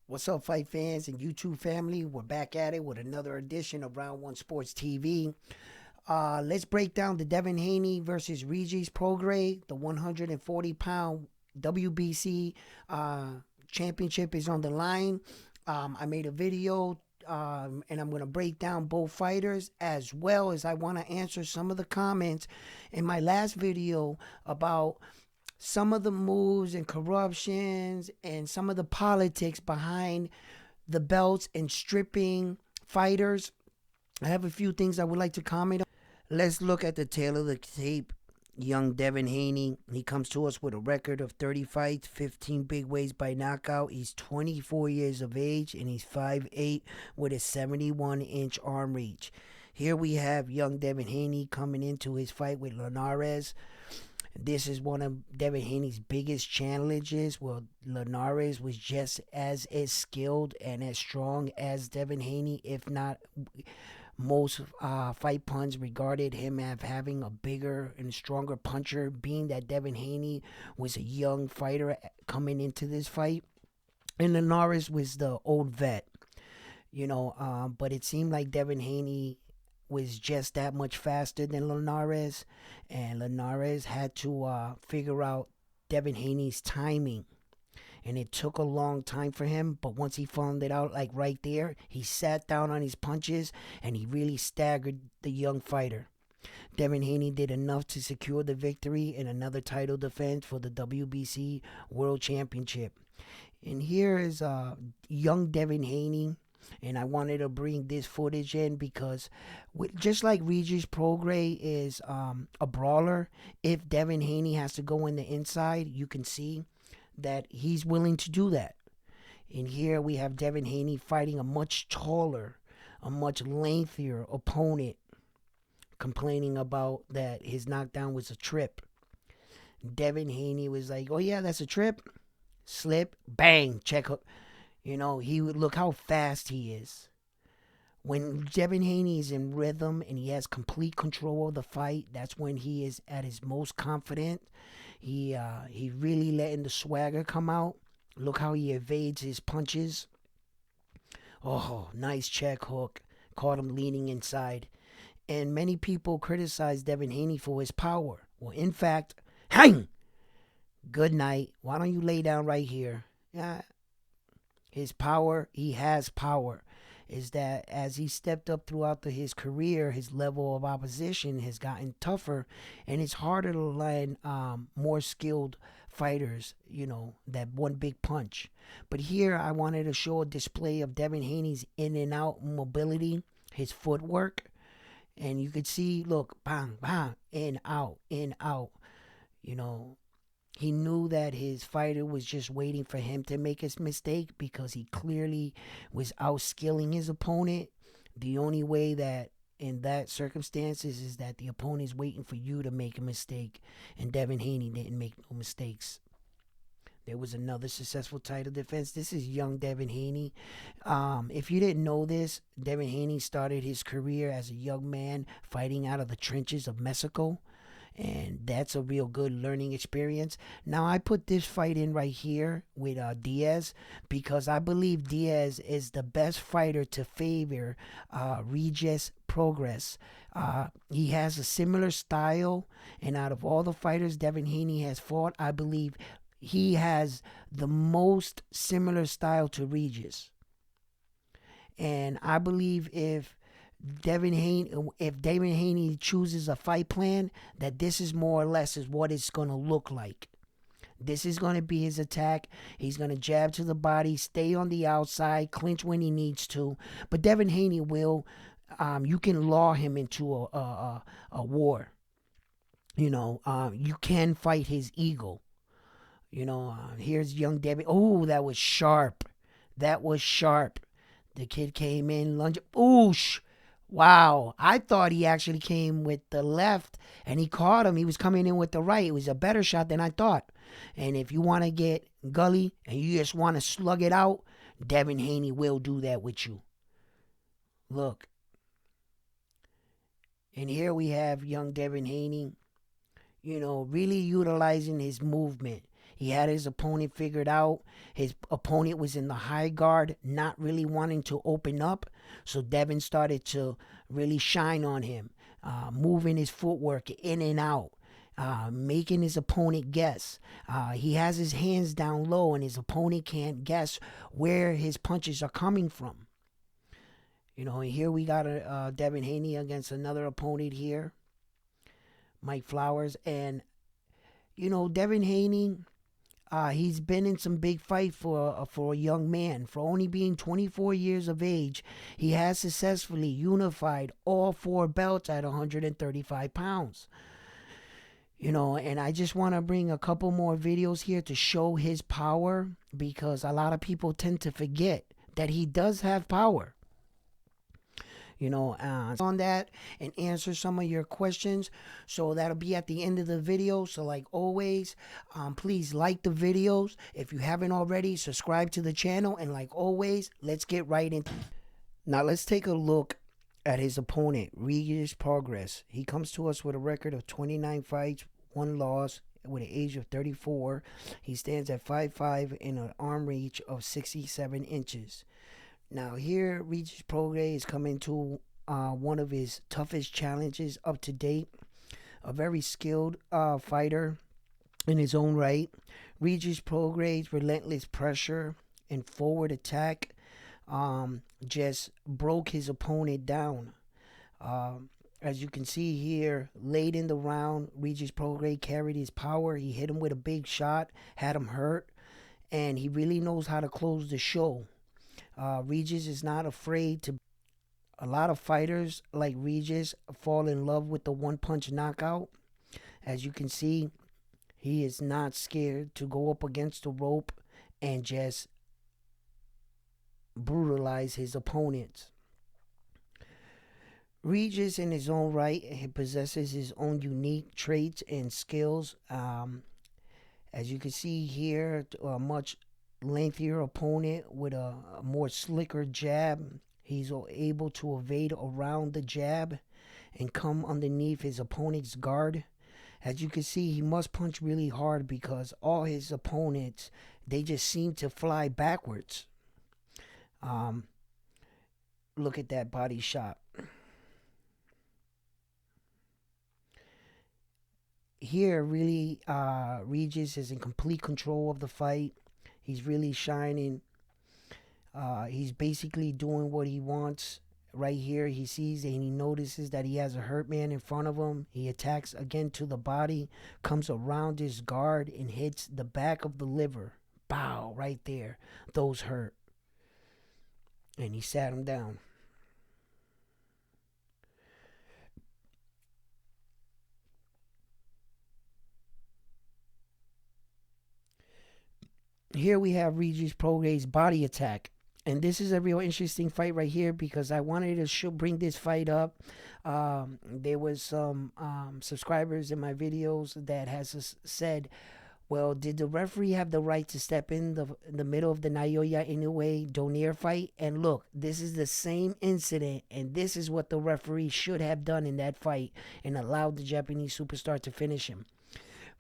What's up, fight fans and YouTube family? We're back at it with another edition of Round One Sports TV. Let's break down the Devin Haney versus Regis Prograis. The 140-pound WBC championship is on the line. I made a video, and I'm going to break down both fighters, as well as I want to answer some of the comments in my last video about some of the moves and corruptions and some of the politics behind the belts and stripping fighters. I have a few things I would like to comment on. Let's look at the tail of the tape. Young Devin Haney, he comes to us with a record of 30 fights, 15 big ways by knockout. He's 24 years of age and he's 5'8" with a 71-inch arm reach. Here we have young Devin Haney coming into his fight with Linares. This is one of Devin Haney's biggest challenges. Well, Linares was just as skilled and as strong as Devin Haney, if not. Most fight puns regarded him as having a bigger and stronger puncher, being that Devin Haney was a young fighter coming into this fight. And Linares was the old vet, but it seemed like Devin Haney was just that much faster than Linares, and Linares had to figure out Devin Haney's timing. And it took a long time for him, but once he found it out, like right there, he sat down on his punches and he really staggered the young fighter. Devin Haney did enough to secure the victory and another title defense for the WBC World Championship. And here is young Devin Haney. And I wanted to bring this footage in because just like Regis Prograis is a brawler, if Devin Haney has to go in the inside, you can see that he's willing to do that. And here we have Devin Haney fighting a much taller, a much lengthier opponent, complaining about that his knockdown was a trip. Devin Haney was like, oh yeah, that's a trip. Slip, bang, check hook. He would look how fast he is. When Devin Haney is in rhythm and he has complete control of the fight, that's when he is at his most confident. He really letting the swagger come out. Look how he evades his punches. Oh, nice check hook. Caught him leaning inside. And many people criticize Devin Haney for his power. Well, in fact, hang! Good night. Why don't you lay down right here? His power, he has power, is that as he stepped up throughout his career, his level of opposition has gotten tougher, and it's harder to land more skilled fighters, that one big punch. But here I wanted to show a display of Devin Haney's in and out mobility, his footwork, and you could see, look, bang, bang, in, out, in, out, He knew that his fighter was just waiting for him to make his mistake because he clearly was outskilling his opponent. The only way that in that circumstances is that the opponent is waiting for you to make a mistake, and Devin Haney didn't make no mistakes. There was another successful title defense. This is young Devin Haney. If you didn't know this, Devin Haney started his career as a young man fighting out of the trenches of Mexico. And that's a real good learning experience. Now, I put this fight in right here with Diaz because I believe Diaz is the best fighter to favor Regis Prograis. He has a similar style, and out of all the fighters Devin Haney has fought, I believe he has the most similar style to Regis. And I believe if Devin Haney chooses a fight plan, that this is more or less is what it's going to look like. This is going to be his attack. He's going to jab to the body, stay on the outside, clinch when he needs to. But Devin Haney will, you can lure him into a war. You can fight his ego. Here's young Devin. Oh, that was sharp. That was sharp. The kid came in, lunge. Oosh. Wow, I thought he actually came with the left and he caught him. He was coming in with the right. It was a better shot than I thought. And if you want to get gully and you just want to slug it out, Devin Haney will do that with you. Look. And here we have young Devin Haney, really utilizing his movement. He had his opponent figured out. His opponent was in the high guard, not really wanting to open up. So Devin started to really shine on him, moving his footwork in and out. Making his opponent guess. He has his hands down low, and his opponent can't guess where his punches are coming from. You know, and here we got a Devin Haney against another opponent here, Mike Flowers. And, you know, Devin Haney, he's been in some big fight for a young man. For only being 24 years of age, he has successfully unified all 4 belts at 135 pounds. You know, and I just want to bring a couple more videos here to show his power, because a lot of people tend to forget that he does have power. You know, on that and answer some of your questions. So that'll be at the end of the video. So like always, please like the videos. If you haven't already, subscribe to the channel. And like always, let's get right into. Now let's take a look at his opponent, Regis Prograis. He comes to us with a record of 29 fights, 1 loss, with an age of 34. He stands at 5'5" and an arm reach of 67 inches. Now here, Regis Prograis is coming to one of his toughest challenges up to date. A very skilled fighter in his own right. Regis Prograis' relentless pressure and forward attack just broke his opponent down. As you can see here, late in the round, Regis Prograis carried his power. He hit him with a big shot, had him hurt, and he really knows how to close the show. Regis is not afraid to. A lot of fighters like Regis fall in love with the one-punch knockout. As you can see, he is not scared to go up against the rope and just brutalize his opponents. Regis, in his own right, he possesses his own unique traits and skills. As you can see here, a much lengthier opponent with a more slicker jab. He's able to evade around the jab and come underneath his opponent's guard. As you can see, he must punch really hard because all his opponents, they just seem to fly backwards. Look at that body shot. Here, really, Regis is in complete control of the fight. He's really shining. He's basically doing what he wants. Right here, he sees and he notices that he has a hurt man in front of him. He attacks again to the body, comes around his guard, and hits the back of the liver. Bow, right there. Those hurt. And he sat him down. Here we have Regis Prograis' body attack. And this is a real interesting fight right here because I wanted to bring this fight up. There was some subscribers in my videos that has said, well, did the referee have the right to step in the middle of the Naoya Inoue Donaire fight? And look, this is the same incident, and this is what the referee should have done in that fight and allowed the Japanese superstar to finish him.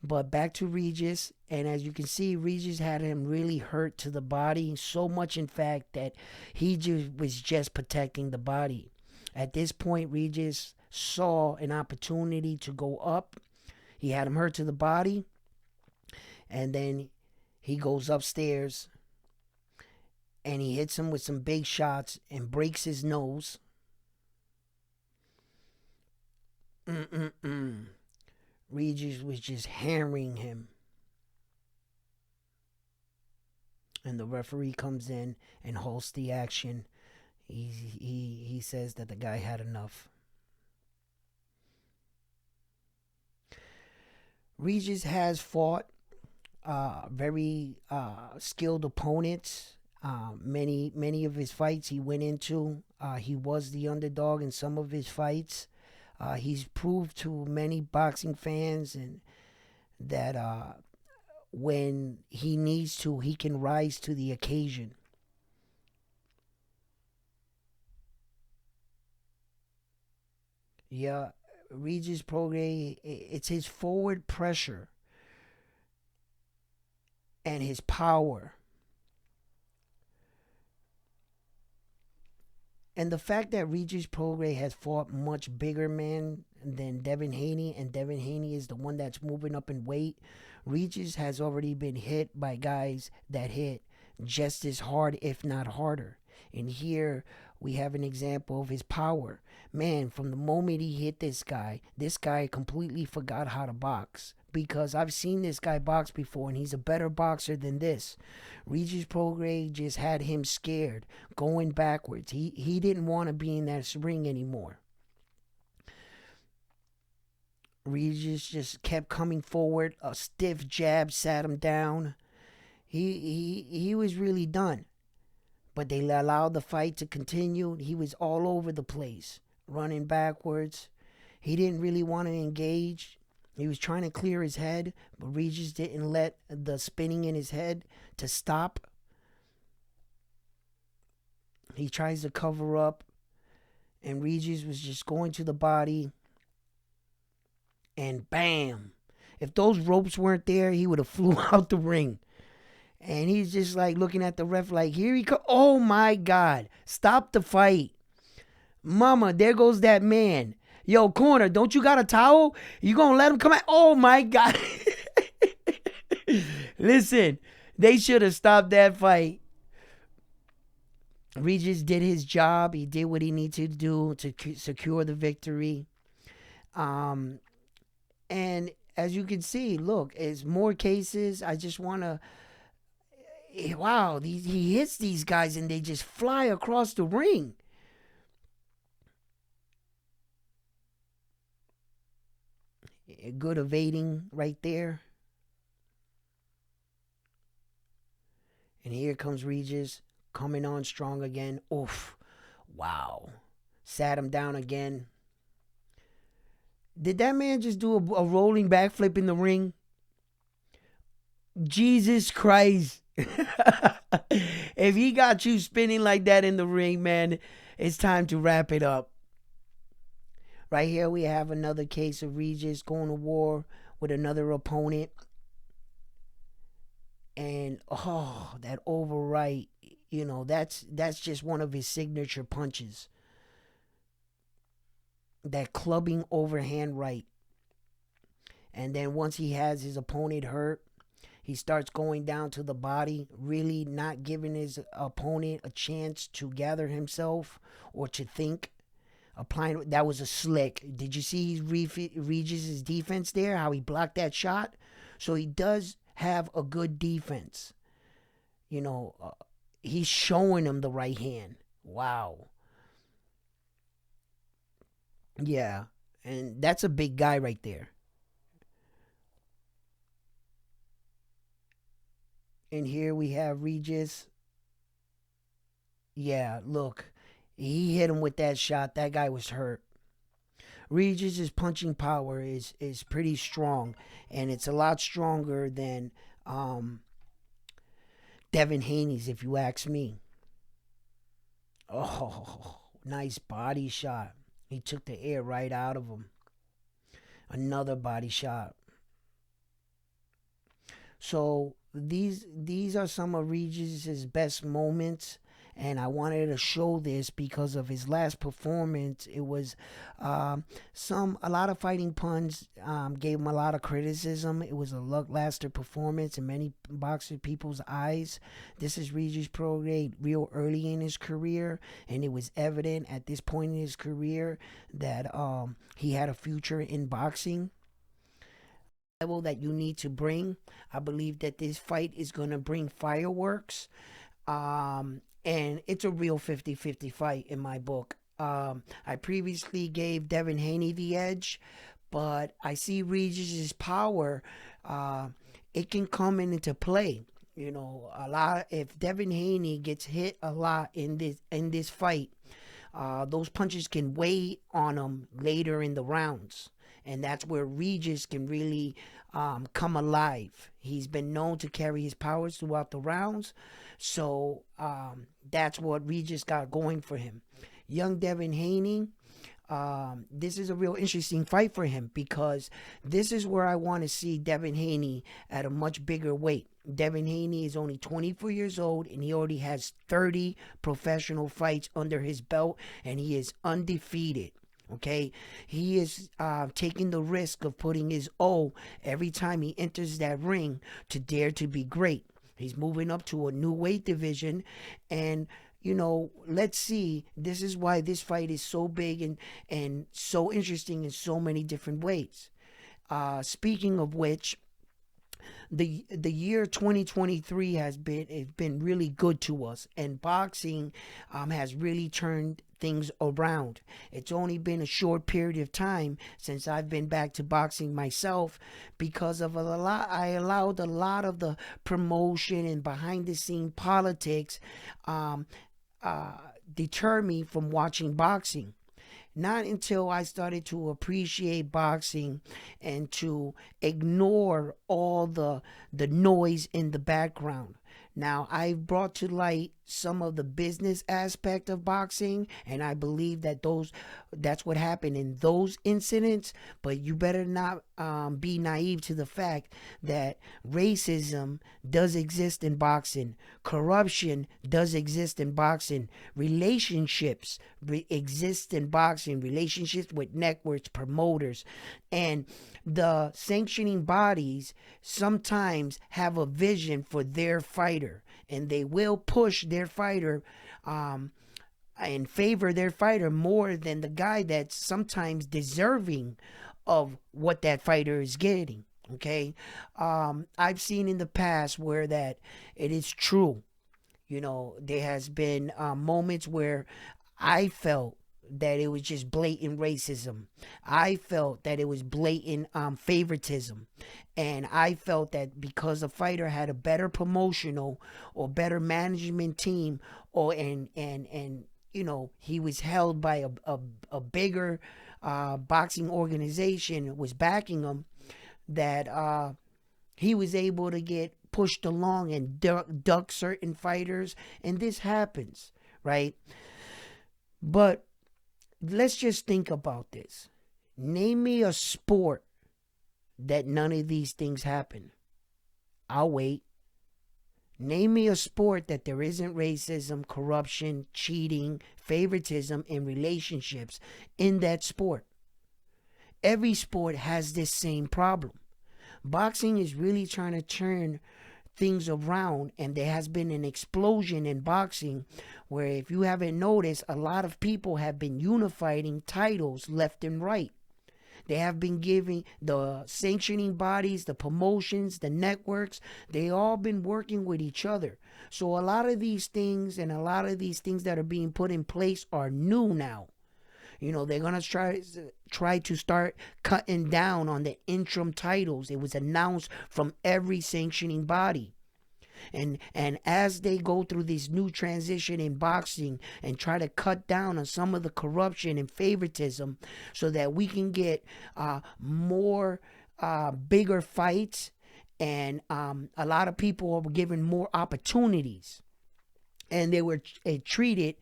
But back to Regis, and as you can see, Regis had him really hurt to the body, so much in fact that he was just protecting the body. At this point, Regis saw an opportunity to go up. He had him hurt to the body, and then he goes upstairs, and he hits him with some big shots and breaks his nose. Regis was just hammering him. And the referee comes in and halts the action. He says that the guy had enough. Regis has fought very skilled opponents. Many of his fights he went into, he was the underdog in some of his fights. He's proved to many boxing fans and that when he needs to, he can rise to the occasion. Yeah, Regis Prograis, it's his forward pressure and his power. And the fact that Regis Prograis has fought much bigger men than Devin Haney, and Devin Haney is the one that's moving up in weight. Regis has already been hit by guys that hit just as hard, if not harder. And here we have an example of his power. Man, from the moment he hit this guy completely forgot how to box. Because I've seen this guy box before, and he's a better boxer than this. Regis Prograis just had him scared, going backwards. He didn't want to be in that ring anymore. Regis just kept coming forward. A stiff jab sat him down. He was really done. But they allowed the fight to continue. He was all over the place, running backwards. He didn't really want to engage. He was trying to clear his head, but Regis didn't let the spinning in his head to stop. He tries to cover up, and Regis was just going to the body, and bam. If those ropes weren't there, he would have flew out the ring. And he's just like looking at the ref like, here he comes. Oh my God, stop the fight. Mama, there goes that man. Yo, corner, don't you got a towel? You gonna let him come out? Oh my God. Listen, they should have stopped that fight. Regis did his job. He did what he needed to do to secure the victory. And as you can see, look, it's more cases. I just want to, wow, he hits these guys and they just fly across the ring. Good evading right there. And here comes Regis coming on strong again. Oof. Wow. Sat him down again. Did that man just do a rolling backflip in the ring? Jesus Christ. If he got you spinning like that in the ring, man, it's time to wrap it up. Right here we have another case of Regis going to war with another opponent. And, oh, that overright, you know, that's just one of his signature punches. That clubbing overhand right. And then once he has his opponent hurt, he starts going down to the body, really not giving his opponent a chance to gather himself or to think. Applying, that was a slick. Did you see Regis' defense there? How he blocked that shot? So he does have a good defense. You know, he's showing him the right hand. Wow. Yeah, and that's a big guy right there. And here we have Regis. Yeah, look. He hit him with that shot. That guy was hurt. Regis' punching power is pretty strong, and it's a lot stronger than Devin Haney's, if you ask me. Oh, nice body shot. He took the air right out of him. Another body shot. So these are some of Regis's best moments. And I wanted to show this because of his last performance. It was a lot of fighting puns gave him a lot of criticism. It was a lackluster performance in many boxing people's eyes. This is Regis Prograis real early in his career, and it was evident at this point in his career that he had a future in boxing. Level that you need to bring. I believe that this fight is going to bring fireworks. And it's a real 50-50 fight in my book. I previously gave Devin Haney the edge, but I see Regis' power. It can come into play. You know, a lot. If Devin Haney gets hit a lot in this fight, those punches can weigh on him later in the rounds. And that's where Regis can really come alive. He's been known to carry his powers throughout the rounds. So that's what Regis got going for him. Young Devin Haney, this is a real interesting fight for him, because this is where I want to see Devin Haney at a much bigger weight. Devin Haney is only 24 years old, and he already has 30 professional fights under his belt, and he is undefeated. Okay, he is taking the risk of putting his O every time he enters that ring to dare to be great. He's moving up to a new weight division, and let's see. This is why this fight is so big and so interesting in so many different ways. Speaking of which, the year 2023 has been really good to us, and boxing has really turned things around. It's only been a short period of time since I've been back to boxing myself, because of I allowed a lot of the promotion and behind the scene politics deter me from watching boxing. Not until I started to appreciate boxing and to ignore all the noise in the background. Now, I've brought to light some of the business aspect of boxing, and I believe that that's what happened in those incidents. But you better not be naive to the fact that racism does exist in boxing, corruption does exist in boxing, relationships exist in boxing, relationships with networks, promoters, and the sanctioning bodies sometimes have a vision for their fighter, and they will push their fighter and favor their fighter more than the guy that's sometimes deserving of what that fighter is getting. Okay, I've seen in the past where that it is true. There has been moments where I felt that it was just blatant racism. I felt that it was blatant favoritism. And I felt that because a fighter had a better promotional or better management team, or and he was held by a bigger boxing organization was backing him, that he was able to get pushed along and duck certain fighters, and this happens, right? But let's just think about this. Name me a sport that none of these things happen. I'll wait. Name me a sport that there isn't racism, corruption, cheating, favoritism in relationships in that sport. Every sport has this same problem. Boxing is really trying to turn things around, and there has been an explosion in boxing where, if you haven't noticed, a lot of people have been unifying titles left and right. They have been giving the sanctioning bodies, the promotions, the networks, they all been working with each other. So a lot of these things that are being put in place are new now. They're going to try to start cutting down on the interim titles. It was announced from every sanctioning body. And as they go through this new transition in boxing and try to cut down on some of the corruption and favoritism, so that we can get more bigger fights, and a lot of people are given more opportunities, and they were treated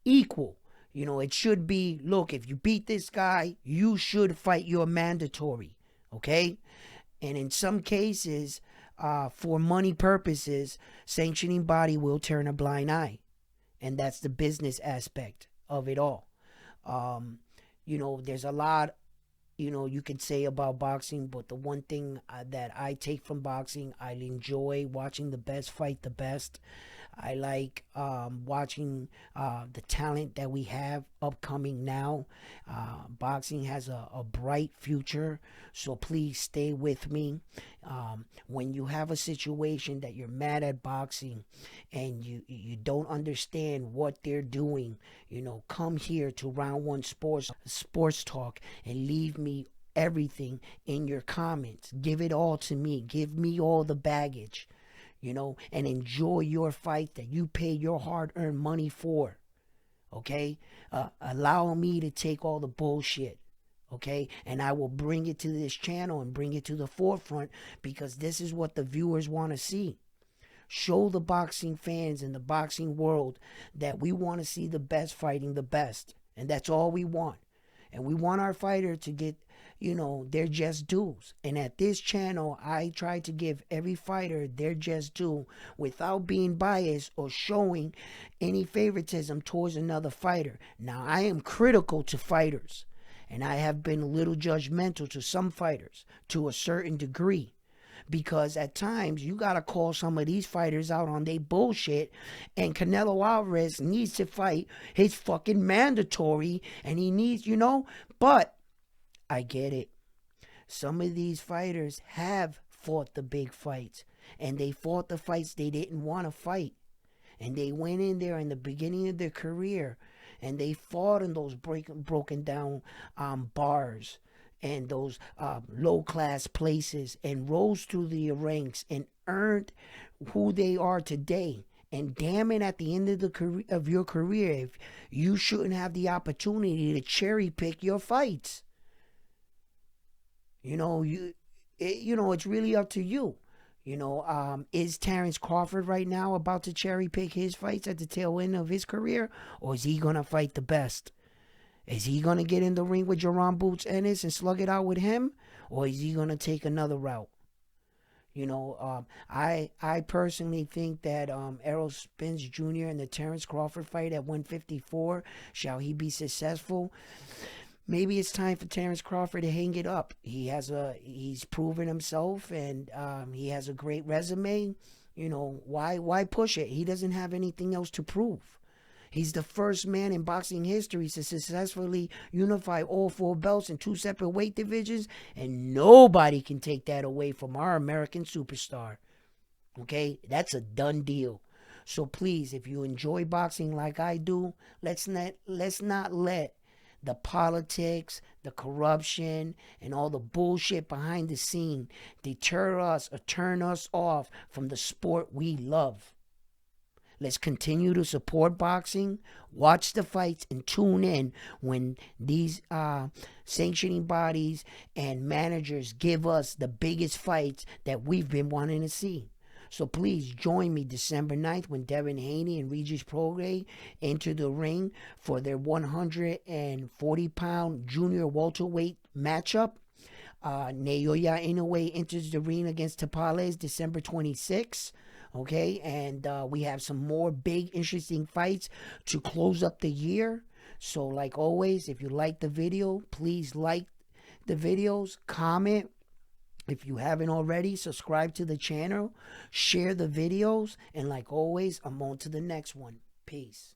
equal. It should be, look, if you beat this guy, you should fight your mandatory, okay? And in some cases, for money purposes, sanctioning body will turn a blind eye. And that's the business aspect of it all. There's a lot, you can say about boxing, but the one thing that I take from boxing, I enjoy watching the best fight the best. I like watching the talent that we have upcoming now. Boxing has a bright future, so please stay with me. When you have a situation that you're mad at boxing and you don't understand what they're doing, come here to Round One Sports Talk and leave me everything in your comments. Give it all to me. Give me all the baggage. And enjoy your fight that you pay your hard-earned money for, okay? Allow me to take all the bullshit, okay? And I will bring it to this channel and bring it to the forefront, because this is what the viewers want to see. Show the boxing fans and the boxing world that we want to see the best fighting the best, and that's all we want. And we want our fighter to get, their just dues. And at this channel, I try to give every fighter their just due without being biased or showing any favoritism towards another fighter. Now, I am critical to fighters, and I have been a little judgmental to some fighters to a certain degree. Because at times you gotta call some of these fighters out on their bullshit, and Canelo Alvarez needs to fight his fucking mandatory, and he needs, but I get it. Some of these fighters have fought the big fights, and they fought the fights they didn't want to fight, and they went in there in the beginning of their career, and they fought in those broken down bars and those low-class places, and rose through the ranks and earned who they are today. And damn it, at the end of your career, if you shouldn't have the opportunity to cherry pick your fights. It's really up to you. Is Terrence Crawford right now about to cherry pick his fights at the tail end of his career, or is he gonna fight the best? Is he going to get in the ring with Jerome Boots Ennis and slug it out with him? Or is he going to take another route? I personally think that Errol Spence Jr. in the Terrence Crawford fight at 154, shall he be successful? Maybe it's time for Terrence Crawford to hang it up. He's proven himself, and he has a great resume. Why push it? He doesn't have anything else to prove. He's the first man in boxing history to successfully unify all 4 belts in 2 separate weight divisions, and nobody can take that away from our American superstar. Okay? That's a done deal. So please, if you enjoy boxing like I do, let's not let the politics, the corruption, and all the bullshit behind the scene deter us or turn us off from the sport we love. Let's continue to support boxing, watch the fights, and tune in when these sanctioning bodies and managers give us the biggest fights that we've been wanting to see. So please join me December 9th when Devin Haney and Regis Prograis enter the ring for their 140-pound junior welterweight matchup. Naoya Inoue enters the ring against Tapales December 26th. Okay, and we have some more big, interesting fights to close up the year. So, like always, if you like the video, please like the videos, comment. If you haven't already, subscribe to the channel, share the videos, and like always, I'm on to the next one. Peace.